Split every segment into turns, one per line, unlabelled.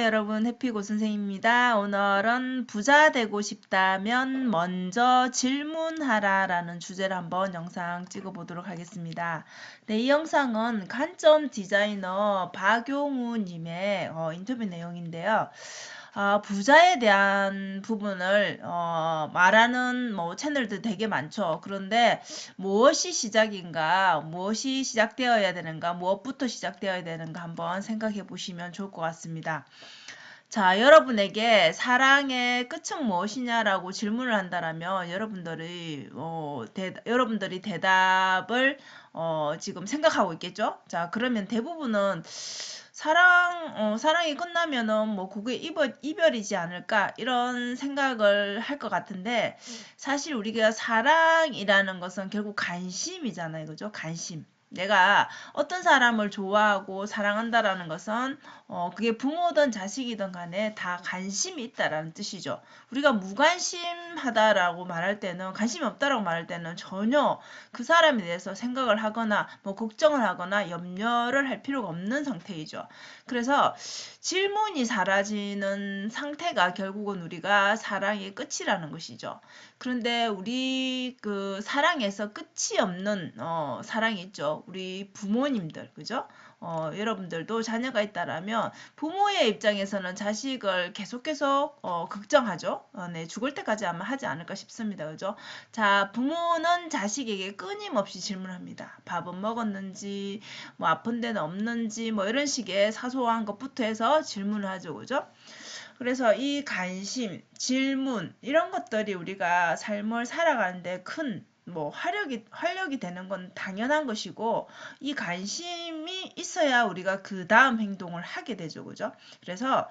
여러분, 해피고 선생님입니다. 오늘은 부자 되고 싶다면 먼저 질문하라 라는 주제로 한번 영상 찍어보도록 하겠습니다. 네, 이 영상은 관점 디자이너 박용우 님의 인터뷰 내용인데요. 부자에 대한 부분을 말하는 채널들 되게 많죠. 그런데 무엇이 시작인가, 무엇이 시작되어야 되는가, 무엇부터 시작되어야 되는가 한번 생각해 보시면 좋을 것 같습니다. 자, 여러분에게 사랑의 끝은 무엇이냐라고 질문을 한다라면 여러분들이 대답을 지금 생각하고 있겠죠? 자, 그러면 대부분은 사랑이 끝나면은 그게 이별이지 않을까 이런 생각을 할 것 같은데, 사실 우리가 사랑이라는 것은 결국 관심이잖아요. 그죠? 관심. 내가 어떤 사람을 좋아하고 사랑한다라는 것은 그게 부모든 자식이든 간에 다 관심이 있다라는 뜻이죠. 우리가 무관심하다라고 말할 때는, 관심이 없다라고 말할 때는 전혀 그 사람에 대해서 생각을 하거나 걱정을 하거나 염려를 할 필요가 없는 상태이죠. 그래서 질문이 사라지는 상태가 결국은 우리가 사랑의 끝이라는 것이죠. 그런데 우리 그 사랑에서 끝이 없는 사랑이 있죠. 우리 부모님들, 그죠? 여러분들도 자녀가 있다라면 부모의 입장에서는 자식을 계속 걱정하죠. 네, 죽을 때까지 아마 하지 않을까 싶습니다. 그죠? 자, 부모는 자식에게 끊임없이 질문합니다. 밥은 먹었는지, 아픈 데는 없는지, 이런 식의 사소한 것부터 해서 질문을 하죠. 그죠? 그래서 이 관심, 질문 이런 것들이 우리가 삶을 살아가는데 큰 활력이 되는 건 당연한 것이고, 이 관심이 있어야 우리가 그 다음 행동을 하게 되죠. 그죠? 그래서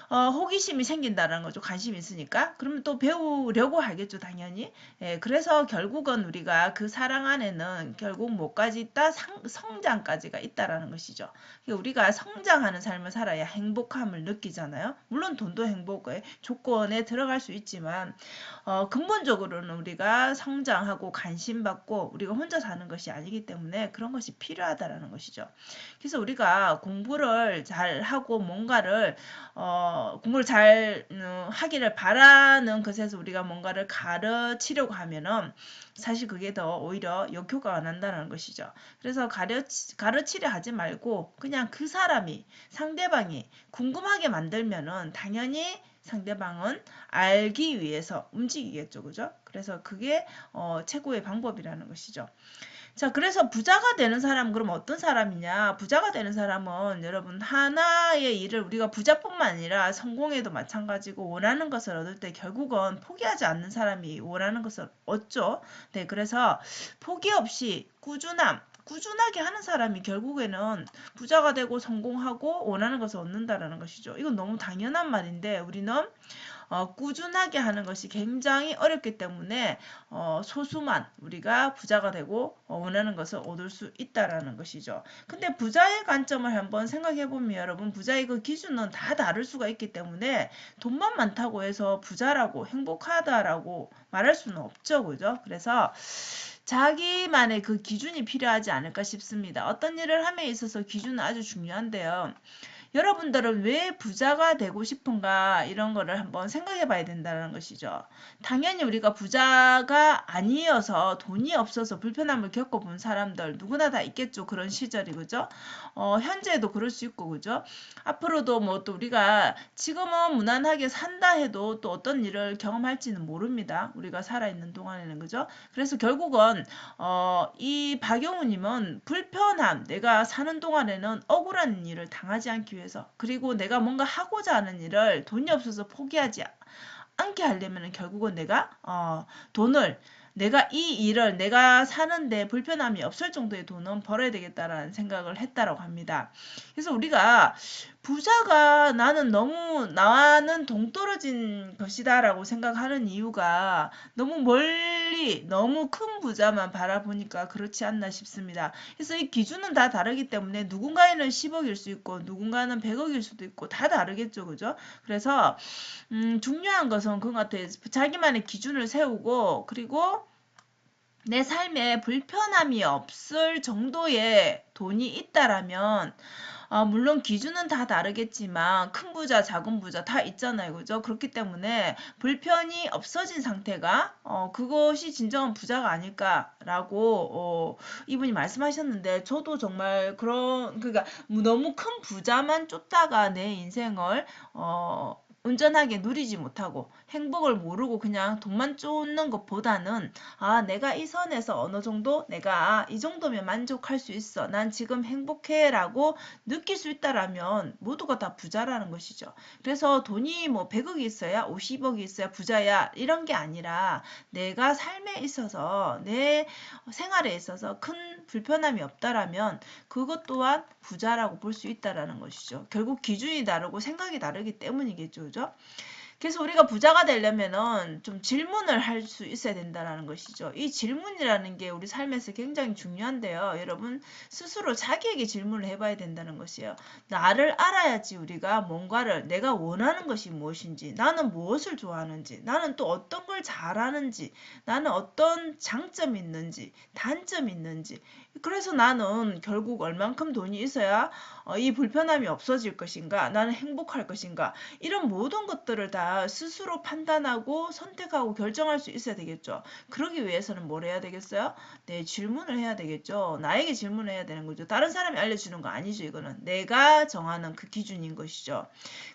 호기심이 생긴다는 거죠. 관심이 있으니까. 그러면 또 배우려고 하겠죠, 당연히. 예, 그래서 결국은 우리가 그 사랑 안에는 결국 뭐까지 있다? 성장까지가 있다라는 것이죠. 그러니까 우리가 성장하는 삶을 살아야 행복함을 느끼잖아요. 물론 돈도 행복의 조건에 들어갈 수 있지만, 근본적으로는 우리가 성장하고 관심받고 우리가 혼자 사는 것이 아니기 때문에 그런 것이 필요하다라는 것이죠. 그래서 우리가 공부를 잘 하고 뭔가를 공부를 잘 하기를 바라는 것에서 우리가 뭔가를 가르치려고 하면은 사실 그게 더 오히려 역효과가 난다는 것이죠. 그래서 가르치려 하지 말고 그냥 그 사람이, 상대방이 궁금하게 만들면은 당연히 상대방은 알기 위해서 움직이겠죠. 그죠? 그래서 그게 최고의 방법이라는 것이죠. 자, 그래서 부자가 되는 사람은 그럼 어떤 사람이냐? 부자가 되는 사람은 여러분, 하나의 일을 우리가 부자뿐만 아니라 성공에도 마찬가지고 원하는 것을 얻을 때 결국은 포기하지 않는 사람이 원하는 것을 얻죠. 네, 그래서 포기 없이 꾸준하게 하는 사람이 결국에는 부자가 되고 성공하고 원하는 것을 얻는다라는 것이죠. 이건 너무 당연한 말인데 우리는 꾸준하게 하는 것이 굉장히 어렵기 때문에 소수만 우리가 부자가 되고 원하는 것을 얻을 수 있다라는 것이죠. 근데 부자의 관점을 한번 생각해 보면 여러분, 부자의 그 기준은 다 다를 수가 있기 때문에 돈만 많다고 해서 부자라고 행복하다라고 말할 수는 없죠. 그죠? 그래서 자기만의 그 기준이 필요하지 않을까 싶습니다. 어떤 일을 함에 있어서 기준은 아주 중요한데요. 여러분들은 왜 부자가 되고 싶은가 이런 거를 한번 생각해 봐야 된다는 것이죠. 당연히 우리가 부자가 아니어서 돈이 없어서 불편함을 겪어본 사람들 누구나 다 있겠죠. 그런 시절이. 그죠? 현재도 그럴 수 있고, 그죠? 앞으로도 또 우리가 지금은 무난하게 산다 해도 또 어떤 일을 경험할지는 모릅니다. 우리가 살아있는 동안에는. 그죠? 그래서 결국은 이 박영우님은 불편함, 내가 사는 동안에는 억울한 일을 당하지 않기 위해서, 그리고 내가 뭔가 하고자 하는 일을 돈이 없어서 포기하지 않게 하려면 결국은 내가 돈을, 내가 이 일을 내가 사는데 불편함이 없을 정도의 돈은 벌어야 되겠다라는 생각을 했다라고 합니다. 그래서 우리가 부자가 나와는 동떨어진 것이다라고 생각하는 이유가 너무 멀리 너무 큰 부자만 바라보니까 그렇지 않나 싶습니다. 그래서 이 기준은 다 다르기 때문에 누군가에는 10억일 수 있고 누군가는 100억일 수도 있고 다 다르겠죠. 그죠? 그래서 중요한 것은 그거 같아요. 자기만의 기준을 세우고, 그리고 내 삶에 불편함이 없을 정도의 돈이 있다라면 물론 기준은 다 다르겠지만 큰 부자, 작은 부자 다 있잖아요. 그죠? 그렇기 때문에 불편이 없어진 상태가 그것이 진정한 부자가 아닐까라고 이분이 말씀하셨는데 저도 정말 그러니까 너무 큰 부자만 쫓다가 내 인생을 온전하게 누리지 못하고 행복을 모르고 그냥 돈만 쫓는 것보다는 내가 이 선에서 어느 정도 내가 이 정도면 만족할 수 있어. 난 지금 행복해라고 느낄 수 있다라면 모두가 다 부자라는 것이죠. 그래서 돈이 뭐 100억이 있어야 50억이 있어야 부자야 이런 게 아니라 내가 삶에 있어서 내 생활에 있어서 큰 불편함이 없다라면 그것 또한 부자라고 볼 수 있다라는 것이죠. 결국 기준이 다르고 생각이 다르기 때문이겠죠. 그죠? 그래서 우리가 부자가 되려면은 좀 질문을 할 수 있어야 된다는 것이죠. 이 질문이라는 게 우리 삶에서 굉장히 중요한데요. 여러분 스스로 자기에게 질문을 해봐야 된다는 것이에요. 나를 알아야지 우리가 뭔가를 내가 원하는 것이 무엇인지, 나는 무엇을 좋아하는지, 나는 또 어떤 걸 잘하는지, 나는 어떤 장점이 있는지, 단점이 있는지. 그래서 나는 결국 얼만큼 돈이 있어야 이 불편함이 없어질 것인가, 나는 행복할 것인가, 이런 모든 것들을 다 스스로 판단하고 선택하고 결정할 수 있어야 되겠죠. 그러기 위해서는 뭘 해야 되겠어요? 네, 질문을 해야 되겠죠. 나에게 질문을 해야 되는 거죠. 다른 사람이 알려주는 거 아니죠. 이거는 내가 정하는 그 기준인 것이죠.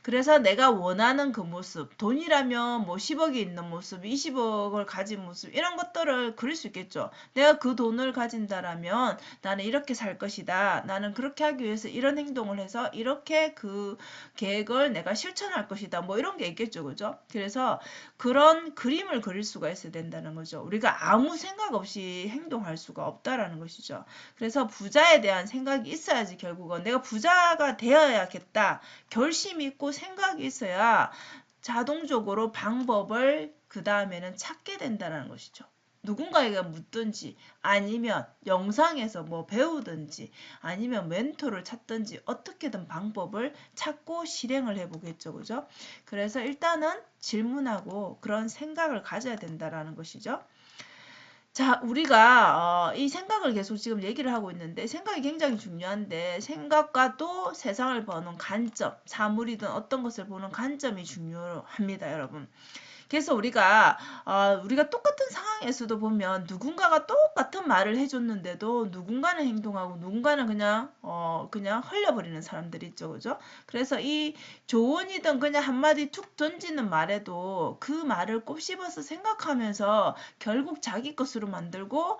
그래서 내가 원하는 그 모습, 돈이라면 뭐 10억이 있는 모습, 20억을 가진 모습, 이런 것들을 그릴 수 있겠죠. 내가 그 돈을 가진다라면 나는 이렇게 살 것이다. 나는 그렇게 하기 위해서 이런 행동을 해서 이렇게 그 계획을 내가 실천할 것이다. 뭐 이런 게 있겠죠. 그죠? 그래서 그런 그림을 그릴 수가 있어야 된다는 거죠. 우리가 아무 생각 없이 행동할 수가 없다라는 것이죠. 그래서 부자에 대한 생각이 있어야지 결국은 내가 부자가 되어야겠다. 결심이 있고 생각이 있어야 자동적으로 방법을 그 다음에는 찾게 된다는 것이죠. 누군가에게 묻든지 아니면 영상에서 뭐 배우든지 아니면 멘토를 찾든지 어떻게든 방법을 찾고 실행을 해보겠죠. 그죠? 그래서 일단은 질문하고 그런 생각을 가져야 된다라는 것이죠. 자, 우리가 이 생각을 계속 지금 얘기를 하고 있는데 생각이 굉장히 중요한데 생각과 또 세상을 보는 관점, 사물이든 어떤 것을 보는 관점이 중요합니다, 여러분. 그래서 우리가 똑같은 상황에서도 보면 누군가가 똑같은 말을 해줬는데도 누군가는 행동하고 누군가는 그냥 흘려버리는 사람들이 있죠, 그죠? 그래서 이 조언이든 그냥 한마디 툭 던지는 말에도 그 말을 곱씹어서 생각하면서 결국 자기 것으로 만들고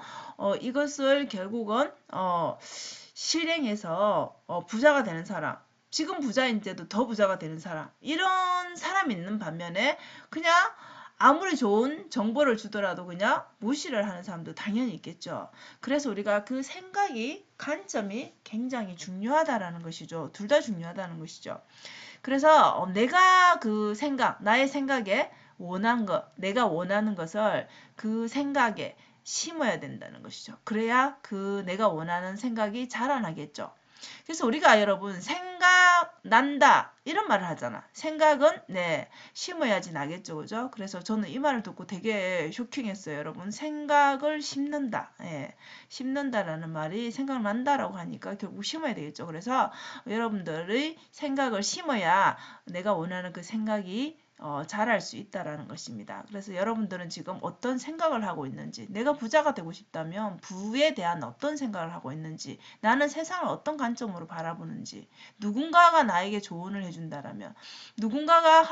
이것을 결국은 실행해서 부자가 되는 사람. 지금 부자인데도 더 부자가 되는 사람. 이런 사람이 있는 반면에 그냥 아무리 좋은 정보를 주더라도 그냥 무시를 하는 사람도 당연히 있겠죠. 그래서 우리가 그 생각이, 관점이 굉장히 중요하다라는 것이죠. 둘 다 중요하다는 것이죠. 그래서 내가 그 생각, 나의 생각에 원한 것, 내가 원하는 것을 그 생각에 심어야 된다는 것이죠. 그래야 그 내가 원하는 생각이 자라나겠죠. 그래서 우리가 여러분 생각난다 이런 말을 하잖아. 생각은 심어야지 나겠죠. 그죠? 그래서 저는 이 말을 듣고 되게 쇼킹했어요. 여러분 생각을 심는다. 심는다라는 말이 생각난다라고 하니까 결국 심어야 되겠죠. 그래서 여러분들의 생각을 심어야 내가 원하는 그 생각이 잘할 수 있다라는 것입니다. 그래서 여러분들은 지금 어떤 생각을 하고 있는지, 내가 부자가 되고 싶다면 부에 대한 어떤 생각을 하고 있는지, 나는 세상을 어떤 관점으로 바라보는지, 누군가가 나에게 조언을 해준다라면, 누군가가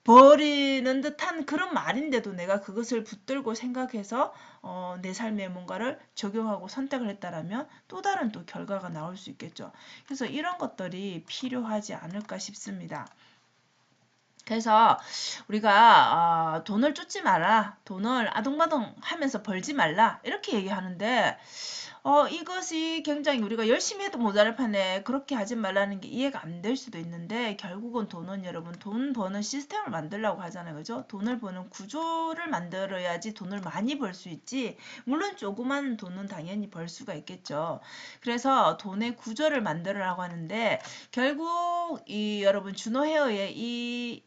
버리는 듯한 그런 말인데도 내가 그것을 붙들고 생각해서 내 삶에 뭔가를 적용하고 선택을 했다라면 또 다른 또 결과가 나올 수 있겠죠. 그래서 이런 것들이 필요하지 않을까 싶습니다. 그래서 우리가 돈을 쫓지 마라, 돈을 아동바동 하면서 벌지 말라 이렇게 얘기하는데 이것이 굉장히 우리가 열심히 해도 모자랄 판에 그렇게 하지 말라는 게 이해가 안 될 수도 있는데 결국은 돈은 여러분 돈 버는 시스템을 만들려고 하잖아요. 그죠? 돈을 버는 구조를 만들어야지 돈을 많이 벌 수 있지. 물론 조그만 돈은 당연히 벌 수가 있겠죠. 그래서 돈의 구조를 만들으라고 하는데 결국 이 여러분 준호 헤어의 이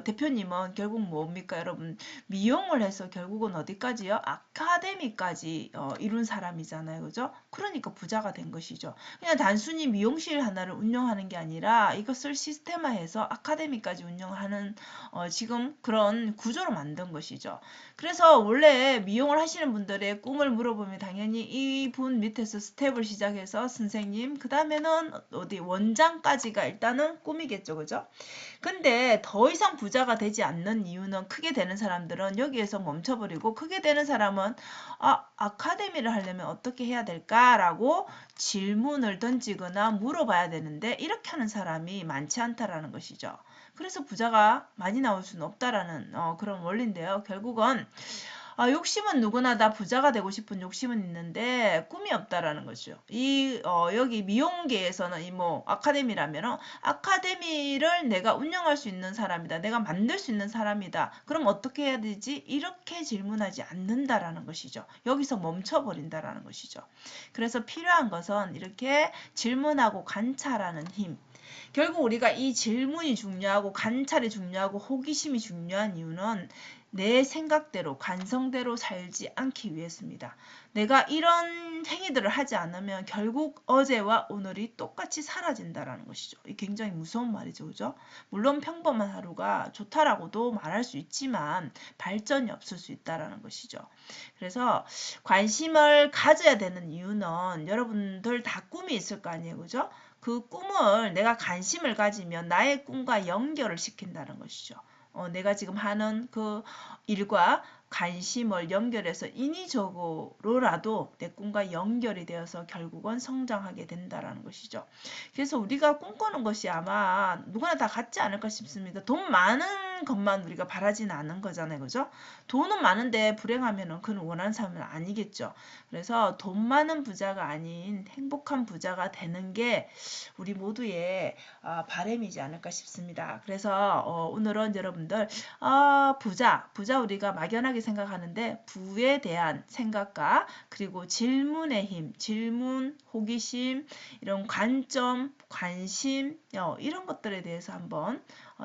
대표님은 결국 뭡니까 여러분? 미용을 해서 결국은 어디까지요? 아카데미까지 이룬 사람이잖아요. 그죠? 그러니까 부자가 된 것이죠. 그냥 단순히 미용실 하나를 운영하는 게 아니라 이것을 시스템화해서 아카데미까지 운영하는 지금 그런 구조로 만든 것이죠. 그래서 원래 미용을 하시는 분들의 꿈을 물어보면 당연히 이분 밑에서 스텝을 시작해서 선생님, 그 다음에는 어디 원장까지가 일단은 꿈이겠죠. 그죠? 근데 더 이상 부자가 되지 않는 이유는 크게 되는 사람들은 여기에서 멈춰버리고 크게 되는 사람은 아카데미를 하려면 어떻게 해야 될까라고 질문을 던지거나 물어봐야 되는데 이렇게 하는 사람이 많지 않다라는 것이죠. 그래서 부자가 많이 나올 수는 없다라는 그런 원리인데요. 결국은 욕심은 누구나 다 부자가 되고 싶은 욕심은 있는데 꿈이 없다라는 거죠. 여기 미용계에서는 아카데미라면 아카데미를 내가 운영할 수 있는 사람이다. 내가 만들 수 있는 사람이다. 그럼 어떻게 해야 되지? 이렇게 질문하지 않는다라는 것이죠. 여기서 멈춰버린다라는 것이죠. 그래서 필요한 것은 이렇게 질문하고 관찰하는 힘. 결국 우리가 이 질문이 중요하고 관찰이 중요하고 호기심이 중요한 이유는 내 생각대로 관성대로 살지 않기 위해서입니다. 내가 이런 행위들을 하지 않으면 결국 어제와 오늘이 똑같이 사라진다라는 것이죠. 이 굉장히 무서운 말이죠. 그죠? 물론 평범한 하루가 좋다라고도 말할 수 있지만 발전이 없을 수 있다라는 것이죠. 그래서 관심을 가져야 되는 이유는 여러분들 다 꿈이 있을 거 아니에요. 그죠? 그 꿈을 내가 관심을 가지면 나의 꿈과 연결을 시킨다는 것이죠. 내가 지금 하는 그 일과 관심을 연결해서 인위적으로라도 내 꿈과 연결이 되어서 결국은 성장하게 된다라는 것이죠. 그래서 우리가 꿈꾸는 것이 아마 누구나 다 같지 않을까 싶습니다. 돈 많은 것만 우리가 바라지는 않은 거잖아요. 그죠? 돈은 많은데 불행하면은 그는 원하는 삶은 아니겠죠. 그래서 돈 많은 부자가 아닌 행복한 부자가 되는 게 우리 모두의 바람이지 않을까 싶습니다. 그래서 오늘은 여러분들 부자 우리가 막연하게 생각하는데 부에 대한 생각과 그리고 질문의 힘, 질문, 호기심, 이런 관점, 관심 이런 것들에 대해서 한번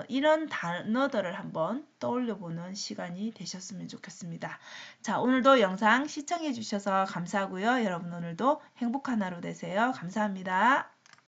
이런 단어들을 한번 떠올려보는 시간이 되셨으면 좋겠습니다. 자, 오늘도 영상 시청해 주셔서 감사하고요. 여러분 오늘도 행복한 하루 되세요. 감사합니다.